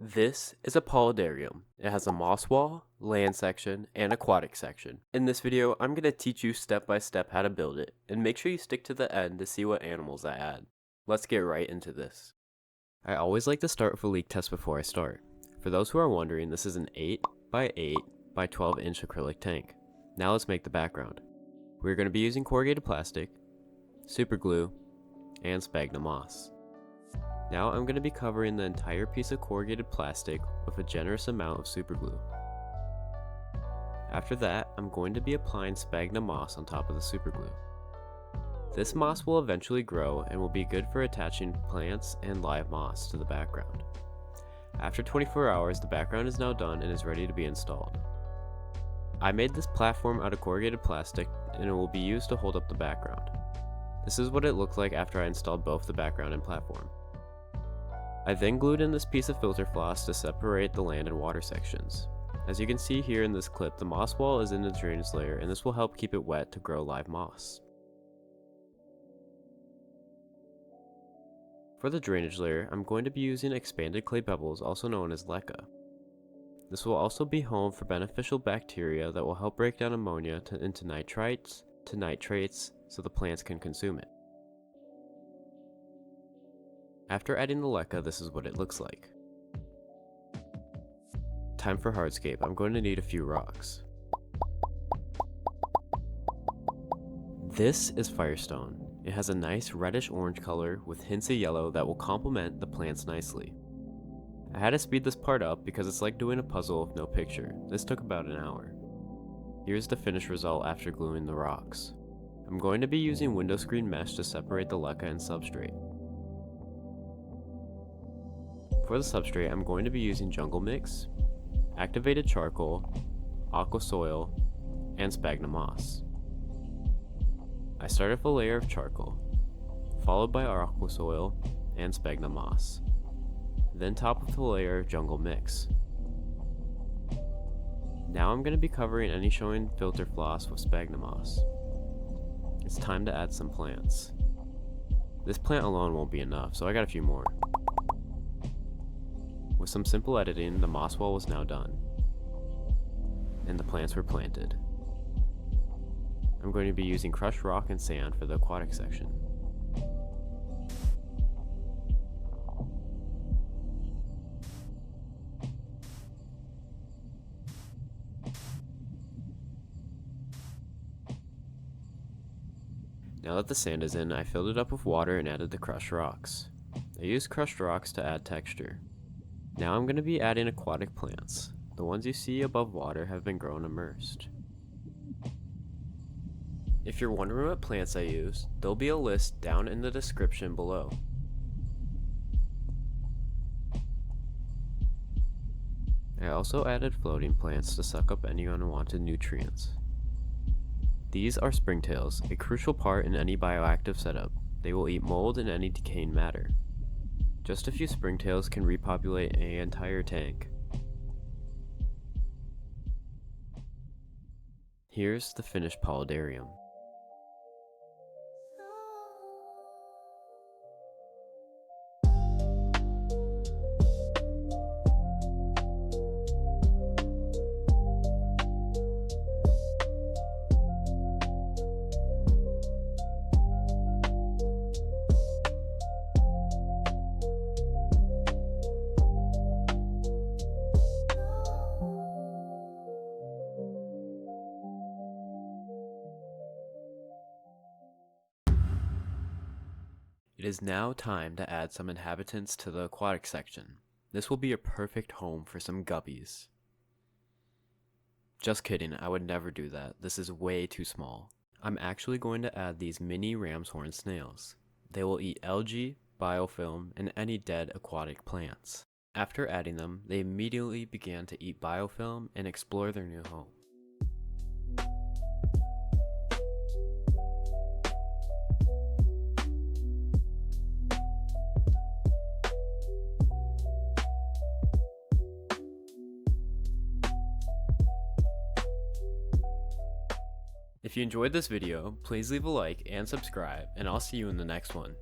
This is a Paludarium. It has a moss wall, land section, and aquatic section. In this video, I'm going to teach you step by step how to build it, and make sure you stick to the end to see what animals I add. Let's get right into this. I always like to start with a leak test before I start. For those who are wondering, this is an 8 by 8 by 12 inch acrylic tank. Now let's make the background. We're going to be using corrugated plastic, super glue, and sphagnum moss. Now I'm going to be covering the entire piece of corrugated plastic with a generous amount of super glue. After that, I'm going to be applying sphagnum moss on top of the super glue. This moss will eventually grow and will be good for attaching plants and live moss to the background. After 24 hours, the background is now done and is ready to be installed. I made this platform out of corrugated plastic and it will be used to hold up the background. This is what it looked like after I installed both the background and platform. I then glued in this piece of filter floss to separate the land and water sections. As you can see here in this clip, the moss wall is in the drainage layer and this will help keep it wet to grow live moss. For the drainage layer, I'm going to be using expanded clay pebbles, also known as leca. This will also be home for beneficial bacteria that will help break down ammonia into nitrites to nitrates so the plants can consume it. After adding the leca, this is what it looks like. Time for hardscape. I'm going to need a few rocks. This is firestone. It has a nice reddish orange color with hints of yellow that will complement the plants nicely. I had to speed this part up because it's like doing a puzzle with no picture. This took about an hour. Here's the finished result after gluing the rocks. I'm going to be using window screen mesh to separate the leca and substrate. For the substrate, I'm going to be using jungle mix, activated charcoal, aqua soil, and sphagnum moss. I started with a layer of charcoal, followed by our aqua soil and sphagnum moss, then top with a layer of jungle mix. Now I'm going to be covering any showing filter floss with sphagnum moss. It's time to add some plants. This plant alone won't be enough, so I got a few more. With some simple editing, the moss wall was now done, and the plants were planted. I'm going to be using crushed rock and sand for the aquatic section. Now that the sand is in, I filled it up with water and added the crushed rocks. I used crushed rocks to add texture. Now I'm going to be adding aquatic plants. The ones you see above water have been grown immersed. If you're wondering what plants I use, there'll be a list down in the description below. I also added floating plants to suck up any unwanted nutrients. These are springtails, a crucial part in any bioactive setup. They will eat mold and any decaying matter. Just a few springtails can repopulate an entire tank. Here's the finished Paludarium. It is now time to add some inhabitants to the aquatic section. This will be a perfect home for some guppies. Just kidding, I would never do that. This is way too small. I'm actually going to add these mini ram's horn snails. They will eat algae, biofilm, and any dead aquatic plants. After adding them, they immediately began to eat biofilm and explore their new home. If you enjoyed this video, please leave a like and subscribe, and I'll see you in the next one.